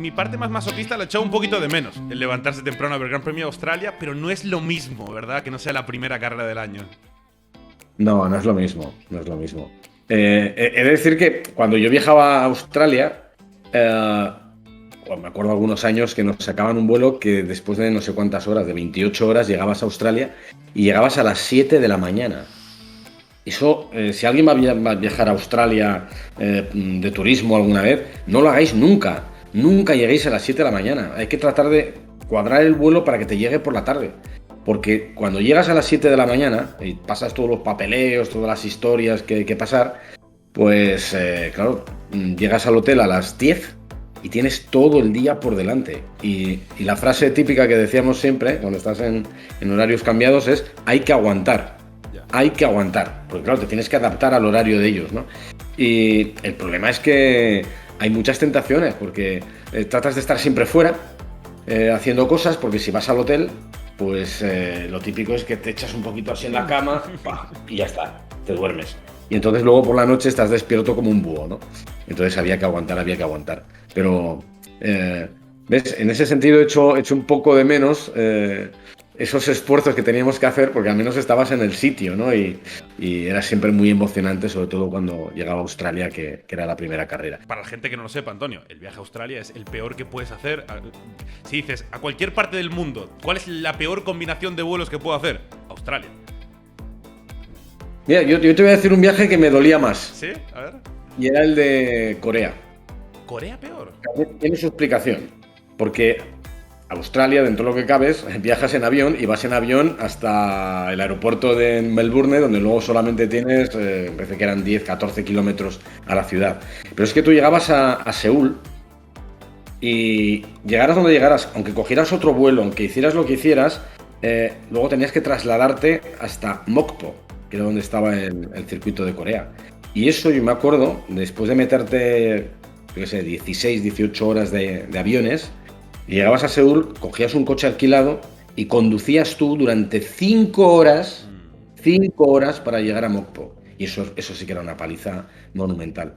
mi parte más masoquista la he echado un poquito de menos, el levantarse temprano a ver el Gran Premio de Australia, pero no es lo mismo, ¿verdad? Que no sea la primera carrera del año. No, no es lo mismo, no es lo mismo. He de decir que cuando yo viajaba a Australia, bueno, me acuerdo algunos años que nos sacaban un vuelo que después de no sé cuántas horas, de 28 horas, llegabas a Australia y llegabas a las 7 de la mañana. Eso, si alguien va a viajar a Australia de turismo alguna vez, no lo hagáis nunca. Nunca lleguéis a las 7 de la mañana. Hay que tratar de cuadrar el vuelo para que te llegue por la tarde. Porque cuando llegas a las 7 de la mañana y pasas todos los papeleos, todas las historias que hay que pasar, pues claro, llegas al hotel a las 10 y tienes todo el día por delante. Y la frase típica que decíamos siempre cuando estás en horarios cambiados es: hay que aguantar. Hay que aguantar, porque claro, te tienes que adaptar al horario de ellos, ¿no? Y el problema es que hay muchas tentaciones, porque tratas de estar siempre fuera, haciendo cosas, porque si vas al hotel, pues lo típico es que te echas un poquito así en la cama, ¡pah! Y ya está, te duermes. Y entonces luego por la noche estás despierto como un búho, ¿no? Entonces había que aguantar, había que aguantar. Pero, ¿ves? En ese sentido he hecho un poco de menos esos esfuerzos que teníamos que hacer, porque al menos estabas en el sitio, ¿no? Y era siempre muy emocionante, sobre todo cuando llegaba a Australia, que era la primera carrera. Para la gente que no lo sepa, Antonio, el viaje a Australia es el peor que puedes hacer. Si dices a cualquier parte del mundo, ¿cuál es la peor combinación de vuelos que puedo hacer? Australia. Mira, yo te voy a decir un viaje que me dolía más. ¿Sí? A ver. Y era el de Corea. ¿Corea peor? Tiene su explicación. Porque Australia, dentro de lo que cabes, viajas en avión y vas en avión hasta el aeropuerto de Melbourne, donde luego solamente tienes, me parece que eran 10, 14 kilómetros a la ciudad. Pero es que tú llegabas a Seúl y llegaras donde llegaras, aunque cogieras otro vuelo, aunque hicieras lo que hicieras, luego tenías que trasladarte hasta Mokpo, que era donde estaba el circuito de Corea. Y eso yo me acuerdo, después de meterte, yo qué sé, 16, 18 horas de aviones, y llegabas a Seúl, cogías un coche alquilado y conducías tú durante 5 horas para llegar a Mokpo. Y eso sí que era una paliza monumental.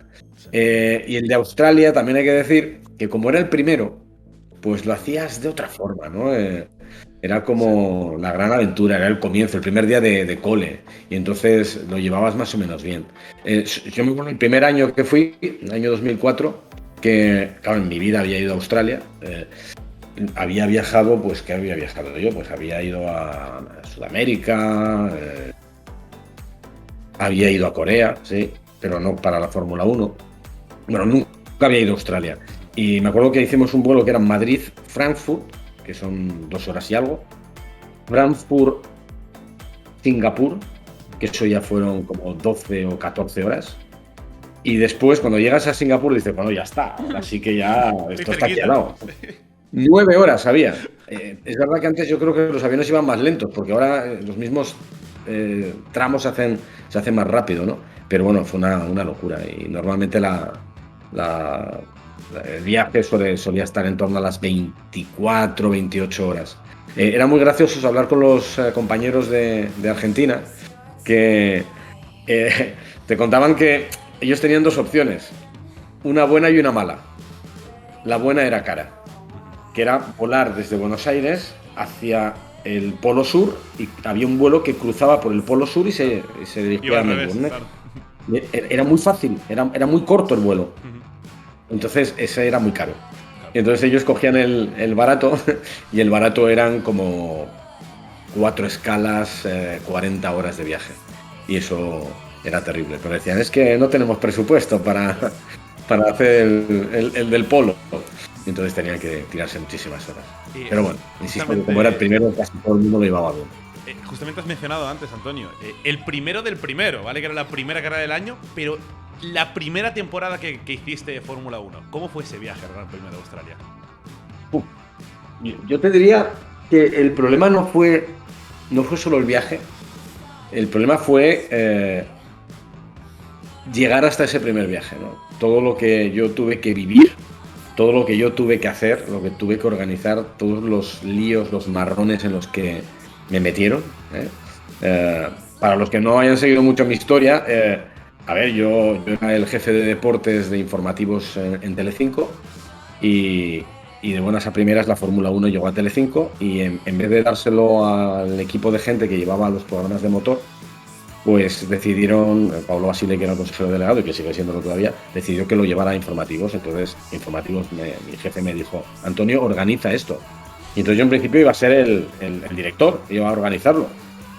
Y el de Australia también hay que decir que como era el primero, pues lo hacías de otra forma, ¿no? Era como la gran aventura, era el comienzo, el primer día de cole. Y entonces lo llevabas más o menos bien. Yo me acuerdo el primer año que fui, el año 2004, que, claro, en mi vida había ido a Australia. Había viajado, pues, ¿qué había viajado yo? Pues había ido a Sudamérica, había ido a Corea, sí, pero no para la Fórmula 1. Bueno, nunca había ido a Australia. Y me acuerdo que hicimos un vuelo que era Madrid-Frankfurt, que son 2 horas y algo. Frankfurt-Singapur, que eso ya fueron como 12 o 14 horas. Y después, cuando llegas a Singapur, dices, bueno, ya está, así que ya esto está aquí al lado. 9 horas había. Es verdad que antes yo creo que los aviones iban más lentos, porque ahora los mismos tramos se hacen más rápido, ¿no? Pero bueno, fue una locura. Y normalmente el viaje solía estar en torno a las 24, 28 horas. Era muy gracioso hablar con los compañeros de Argentina, que te contaban que ellos tenían 2 opciones, una buena y una mala. La buena era cara, que era volar desde Buenos Aires hacia el Polo Sur, y había un vuelo que cruzaba por el Polo Sur y se dirigía a Melbourne. Claro. Era muy fácil, era muy corto el vuelo. Entonces ese era muy caro. Y entonces ellos cogían el barato, y el barato eran como 4 escalas, 40 horas de viaje. Y eso era terrible. Pero decían, es que no tenemos presupuesto para hacer el del polo. Y entonces tenían que tirarse muchísimas horas. Pero bueno, insisto, como era el primero, casi todo el mundo lo llevaba bien. Justamente has mencionado antes, Antonio, el primero del primero, ¿vale? Que era la primera carrera del año, pero la primera temporada que hiciste de Fórmula 1, ¿cómo fue ese viaje al Gran Premio de Australia? Yo te diría que el problema no fue solo el viaje, el problema fue llegar hasta ese primer viaje, ¿no? Todo lo que yo tuve que vivir, todo lo que yo tuve que hacer, lo que tuve que organizar, todos los líos, los marrones en los que me metieron. Para los que no hayan seguido mucho mi historia, a ver, yo era el jefe de deportes de informativos en Telecinco, y y de buenas a primeras la Fórmula 1 llegó a Telecinco y en vez de dárselo al equipo de gente que llevaba los programas de motor, pues decidieron, Pablo Basile, que era el consejero delegado y que sigue siéndolo todavía, decidió que lo llevara a informativos. Entonces, informativos, mi jefe me dijo, Antonio, organiza esto. Y entonces yo en principio iba a ser el director, iba a organizarlo.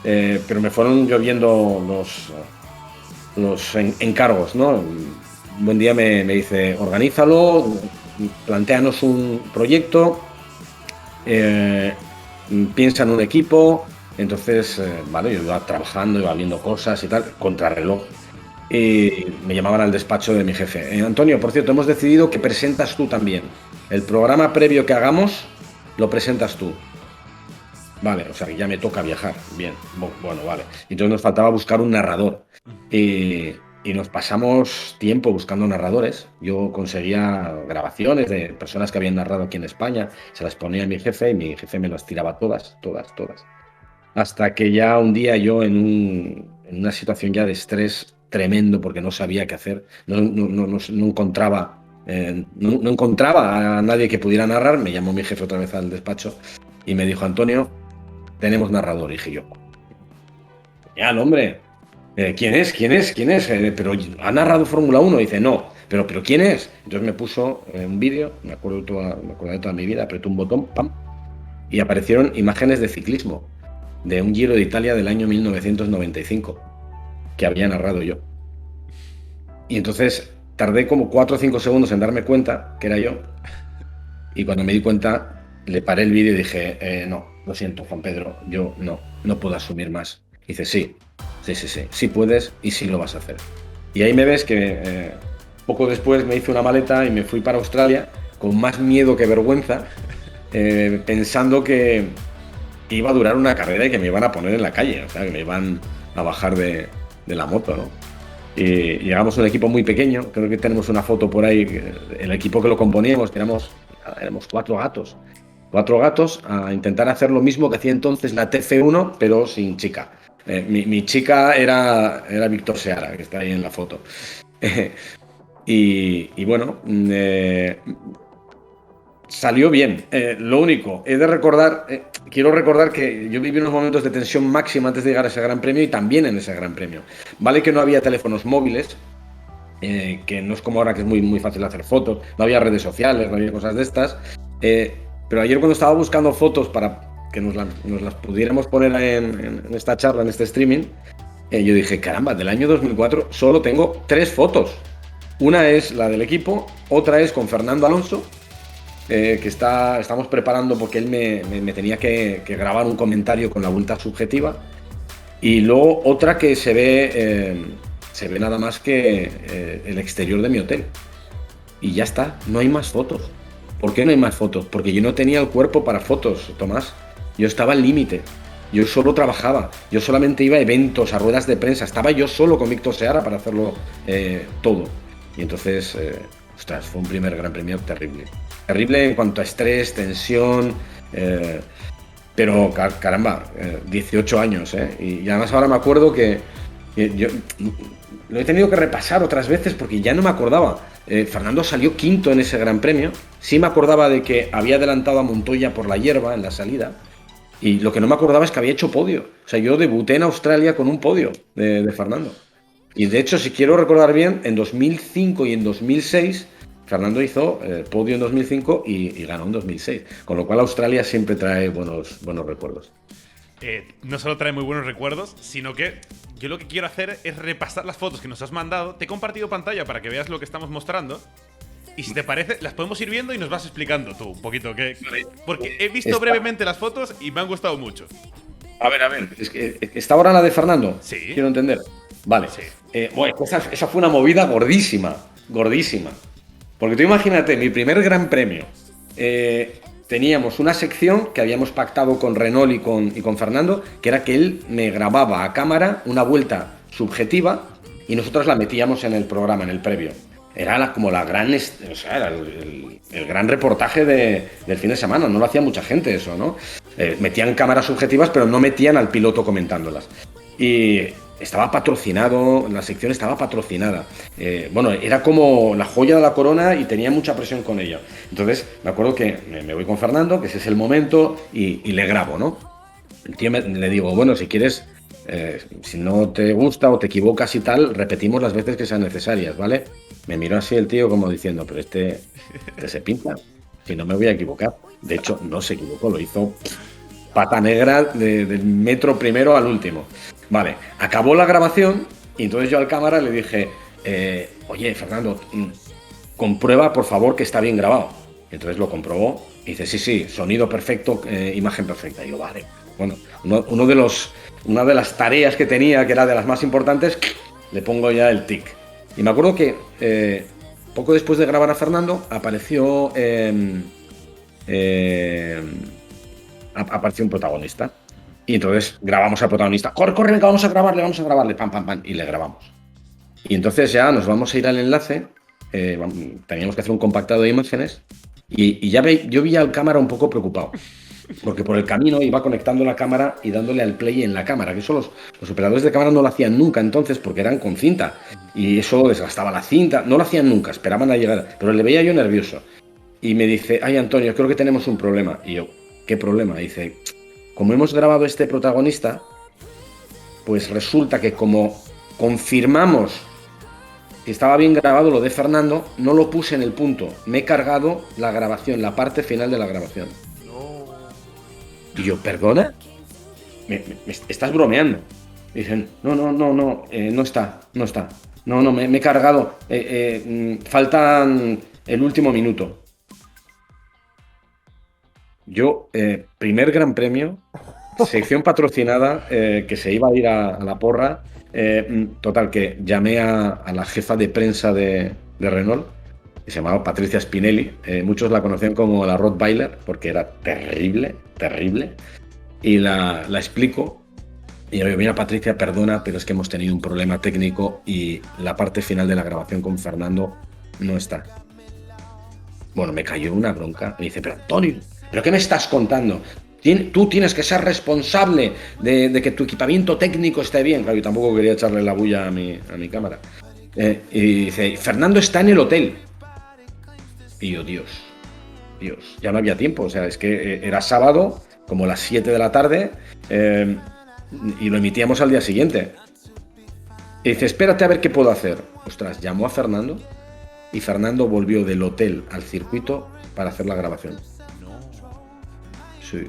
Pero me fueron lloviendo los encargos, ¿no? Un buen día me dice, organízalo, plantéanos un proyecto, piensa en un equipo. Entonces, vale, yo iba trabajando, iba viendo cosas y tal, contrarreloj. Y me llamaban al despacho de mi jefe. Antonio, por cierto, hemos decidido que presentas tú también. El programa previo que hagamos, lo presentas tú. Vale, o sea, que ya me toca viajar. Bien, bueno, vale. Entonces nos faltaba buscar un narrador. Y nos pasamos tiempo buscando narradores. Yo conseguía grabaciones de personas que habían narrado aquí en España, se las ponía a mi jefe y mi jefe me las tiraba todas. Hasta que ya un día yo en una situación ya de estrés tremendo porque no sabía qué hacer, no encontraba, no encontraba a nadie que pudiera narrar, me llamó mi jefe otra vez al despacho y me dijo, Antonio, tenemos narrador. Y dije yo, ya, hombre, ¿quién es? Pero ¿ha narrado Fórmula 1? Y dice, no, pero ¿quién es? Entonces me puso un vídeo, me acuerdo de toda mi vida, apretó un botón, ¡pam! Y aparecieron imágenes de ciclismo, de un Giro de Italia del año 1995, que había narrado yo. Y entonces tardé como 4 o 5 segundos en darme cuenta que era yo. Y cuando me di cuenta, le paré el vídeo y dije, no, lo siento, Juan Pedro, yo no puedo asumir más. Y dice, sí puedes y sí lo vas a hacer. Y ahí me ves que poco después me hice una maleta y me fui para Australia con más miedo que vergüenza, pensando que iba a durar una carrera y que me iban a poner en la calle, o sea, que me iban a bajar de la moto, ¿no? Y llegamos a un equipo muy pequeño, creo que tenemos una foto por ahí, el equipo que lo componíamos, que éramos 4 gatos a intentar hacer lo mismo que hacía entonces la TC1, pero sin chica. Mi chica era Víctor Seara, que está ahí en la foto. Y bueno, salió bien. Lo único, quiero recordar que yo viví unos momentos de tensión máxima antes de llegar a ese Gran Premio y también en ese Gran Premio. Vale que no había teléfonos móviles, que no es como ahora que es muy, muy fácil hacer fotos, no había redes sociales, no había cosas de estas. Pero ayer cuando estaba buscando fotos para que nos las pudiéramos poner en esta charla, en este streaming, yo dije, caramba, del año 2004 solo tengo 3 fotos. Una es la del equipo, otra es con Fernando Alonso, que estamos preparando porque él me tenía que grabar un comentario con la vuelta subjetiva, y luego otra que se ve nada más que el exterior de mi hotel. Y ya está, no hay más fotos. ¿Por qué no hay más fotos? Porque yo no tenía el cuerpo para fotos, Tomás. Yo estaba al límite. Yo solo trabajaba. Yo solamente iba a eventos, a ruedas de prensa. Estaba yo solo con Víctor Seara para hacerlo todo. Y entonces, ostras, fue un primer Gran Premio terrible. Terrible en cuanto a estrés, tensión. Pero caramba, 18 años. Y además ahora me acuerdo que yo lo he tenido que repasar otras veces porque ya no me acordaba. Fernando salió quinto en ese Gran Premio. Sí me acordaba de que había adelantado a Montoya por la hierba en la salida. Y lo que no me acordaba es que había hecho podio. O sea, yo debuté en Australia con un podio de Fernando. Y de hecho, si quiero recordar bien, en 2005 y en 2006, Fernando hizo podio en 2005 y ganó en 2006. Con lo cual Australia siempre trae buenos recuerdos. No solo trae muy buenos recuerdos, sino que yo lo que quiero hacer es repasar las fotos que nos has mandado. Te he compartido pantalla para que veas lo que estamos mostrando. Y si te parece, las podemos ir viendo y nos vas explicando tú un poquito. Porque he visto brevemente las fotos y me han gustado mucho. A ver. Es que ¿está ahora la de Fernando? Sí. Quiero entender. Vale. Sí. Bueno, esa fue una movida gordísima. Porque tú imagínate, mi primer Gran Premio. Teníamos una sección que habíamos pactado con Renault y con Fernando, que era que él me grababa a cámara una vuelta subjetiva y nosotros la metíamos en el programa, en el previo. Era como la gran, o sea, era el gran reportaje del fin de semana. No lo hacía mucha gente eso, ¿no? Metían cámaras subjetivas, pero no metían al piloto comentándolas. Y estaba patrocinado, la sección estaba patrocinada. Bueno, era como la joya de la corona y tenía mucha presión con ella. Entonces, me acuerdo que me voy con Fernando, que ese es el momento, y le grabo, ¿no? El tío le digo, bueno, si quieres, si no te gusta o te equivocas y tal, repetimos las veces que sean necesarias, ¿vale? Me miró así el tío como diciendo, pero este se pinta, si no me voy a equivocar. De hecho, no se equivocó, lo hizo pata negra del metro primero al último. Vale, acabó la grabación y entonces yo al cámara le dije, oye, Fernando, comprueba por favor que está bien grabado. Entonces lo comprobó y dice, sí, sonido perfecto, imagen perfecta. Y yo, vale. Bueno, una de las tareas que tenía, que era de las más importantes, le pongo ya el tic. Y me acuerdo que poco después de grabar a Fernando, apareció un protagonista. Y entonces grabamos al protagonista. Corre, venga, vamos a grabarle, pam, y le grabamos. Y entonces ya nos vamos a ir al enlace. Teníamos que hacer un compactado de imágenes. Y ya yo vi al cámara un poco preocupado. Porque por el camino iba conectando la cámara y dándole al play en la cámara, que eso los operadores de cámara no lo hacían nunca entonces porque eran con cinta y eso desgastaba la cinta, no lo hacían nunca, esperaban a llegar, pero le veía yo nervioso y me dice, ay Antonio, creo que tenemos un problema. Y yo, ¿qué problema? Dice, como hemos grabado este protagonista, pues resulta que como confirmamos que estaba bien grabado lo de Fernando, no lo puse en el punto, me he cargado la grabación, la parte final de la grabación. Y yo, ¿perdona? ¿Me estás bromeando? Y dicen, no está. No, me he cargado. Faltan el último minuto. Yo, primer gran premio, sección patrocinada, que se iba a ir a la porra. Total, que llamé a la jefa de prensa de Renault, que se llamaba Patricia Spinelli. Muchos la conocían como la Rottweiler, porque era terrible. Y la explico. Y yo, mira Patricia, perdona, pero es que hemos tenido un problema técnico y la parte final de la grabación con Fernando no está. Bueno, me cayó una bronca. Me dice, pero Antonio, ¿pero qué me estás contando? Tú tienes que ser responsable de que tu equipamiento técnico esté bien. Claro, yo tampoco quería echarle la bulla a mi cámara. Y dice, Fernando está en el hotel. Y yo, Dios, ya no había tiempo. O sea, es que era sábado, como las 7 de la tarde, y lo emitíamos al día siguiente. Y dice, espérate a ver qué puedo hacer. Ostras, llamó a Fernando y Fernando volvió del hotel al circuito para hacer la grabación. Sí.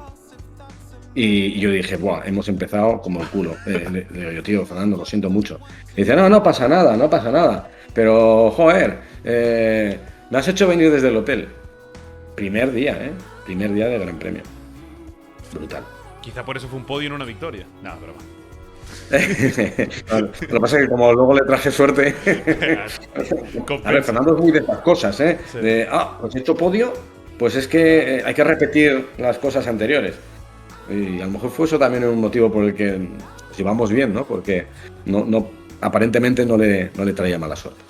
Y yo dije, buah, hemos empezado como el culo. Le digo yo, tío, Fernando, lo siento mucho. Y dice, no pasa nada. Pero, joder, me has hecho venir desde el hotel. Primer día de Gran Premio. Brutal. Quizá por eso fue un podio y no una victoria. No, broma. Lo que pasa es que como luego le traje suerte. A ver, Fernando es muy de estas cosas, ¿eh? Sí. Pues he hecho podio, pues es que hay que repetir las cosas anteriores. Y a lo mejor fue eso también un motivo por el que nos llevamos bien, ¿no? Porque aparentemente no le traía mala suerte.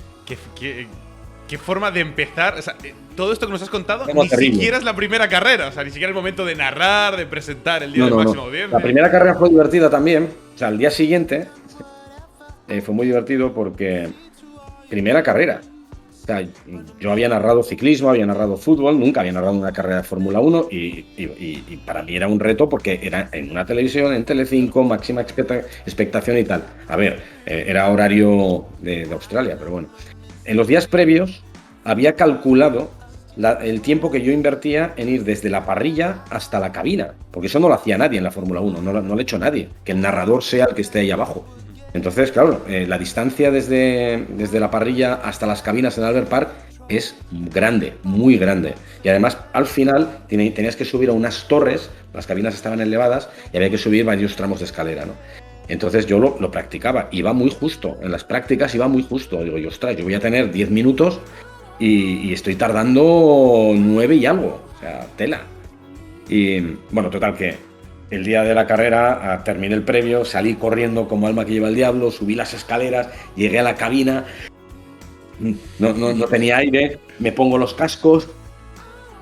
¿Qué forma de empezar? O sea, todo esto que nos has contado ni siquiera es la primera carrera. O sea, ni siquiera el momento de narrar, de presentar el día del máximo audiencia. La primera carrera fue divertida también. O sea, el día siguiente fue muy divertido porque primera carrera. O sea, yo había narrado ciclismo, había narrado fútbol, nunca había narrado una carrera de Fórmula 1 y para mí era un reto porque era en una televisión, en Telecinco, máxima expectación y tal. A ver, era horario de Australia, pero bueno. En los días previos había calculado el tiempo que yo invertía en ir desde la parrilla hasta la cabina, porque eso no lo hacía nadie en la Fórmula 1, no lo ha hecho nadie, que el narrador sea el que esté ahí abajo. Entonces, claro, la distancia desde la parrilla hasta las cabinas en Albert Park es grande, muy grande. Y además, al final, tenías que subir a unas torres, las cabinas estaban elevadas y había que subir varios tramos de escalera, ¿no? Entonces yo lo practicaba, iba muy justo, en las prácticas iba muy justo. Digo, ostras, yo voy a tener 10 minutos y estoy tardando 9 y algo, o sea, tela. Y bueno, total que el día de la carrera terminé el previo, salí corriendo como alma que lleva el diablo, subí las escaleras, llegué a la cabina, no tenía aire, me pongo los cascos,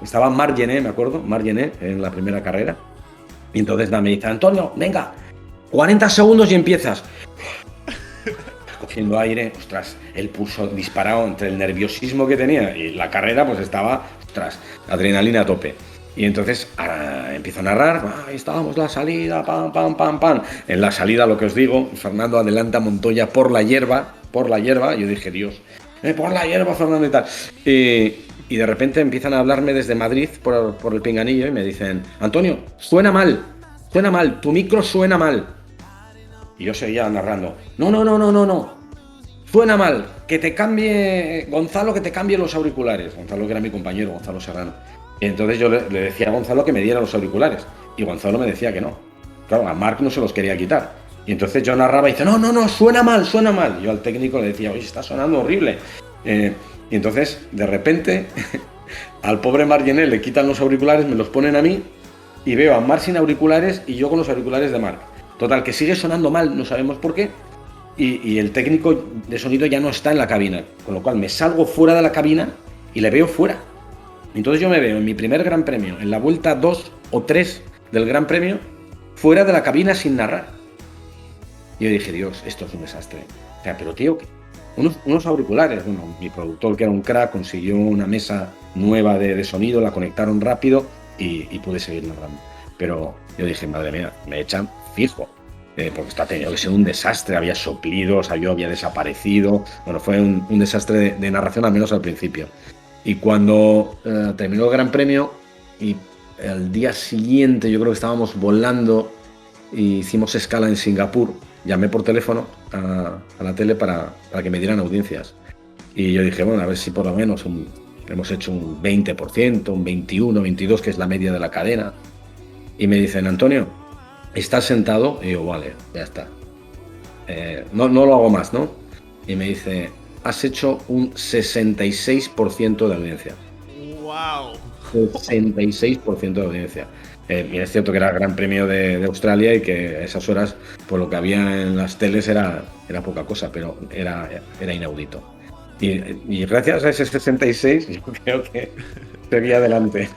estaba Margené, me acuerdo, Margené en la primera carrera, y entonces me dice, Antonio, venga, 40 segundos y empiezas. cogiendo aire, ostras, el pulso disparado entre el nerviosismo que tenía y la carrera, pues estaba, ostras, adrenalina a tope. Y entonces empiezo a narrar, ahí estábamos, la salida, pam, pam, pam, pam. En la salida, lo que os digo, Fernando adelanta a Montoya por la hierba, yo dije, Dios, por la hierba, Fernando y tal. Y de repente empiezan a hablarme desde Madrid por el pinganillo y me dicen, Antonio, suena mal, tu micro suena mal. Y yo seguía narrando, no, suena mal, que te cambie, Gonzalo, que te cambie los auriculares. Gonzalo, que era mi compañero, Gonzalo Serrano. Y entonces yo le decía a Gonzalo que me diera los auriculares. Y Gonzalo me decía que no. Claro, a Marc no se los quería quitar. Y entonces yo narraba y dice, no, suena mal. Y yo al técnico le decía, oye, está sonando horrible. Y entonces, de repente, al pobre Marc Gené le quitan los auriculares, me los ponen a mí y veo a Marc sin auriculares y yo con los auriculares de Marc. Total, que sigue sonando mal, no sabemos por qué. Y el técnico de sonido ya no está en la cabina. Con lo cual me salgo fuera de la cabina y le veo fuera. Entonces yo me veo en mi primer Gran Premio, en la vuelta 2 o 3 del Gran Premio, fuera de la cabina sin narrar. Y yo dije, Dios, esto es un desastre. O sea, pero tío, unos auriculares. Bueno, mi productor, que era un crack, consiguió una mesa nueva de sonido, la conectaron rápido y pude seguir narrando. Pero yo dije, madre mía, me echan fijo. Porque esto ha tenido que ser un desastre, había soplidos, yo había desaparecido. Bueno, fue un desastre de narración, al menos al principio. Y cuando terminó el Gran Premio y el día siguiente yo creo que estábamos volando e hicimos escala en Singapur, llamé por teléfono a la tele para que me dieran audiencias. Y yo dije, bueno, a ver si por lo menos hemos hecho un 20%, un 21, 22, que es la media de la cadena. Y me dicen, Antonio, ¿estás sentado? Y yo, vale, ya está. No lo hago más, ¿no? Y me dice, has hecho un 66% de audiencia. ¡Wow! 66% de audiencia. Y es cierto que era el Gran Premio de Australia y que a esas horas, por lo que había en las teles, era poca cosa, pero era inaudito. Y gracias a ese 66, yo creo que seguía adelante.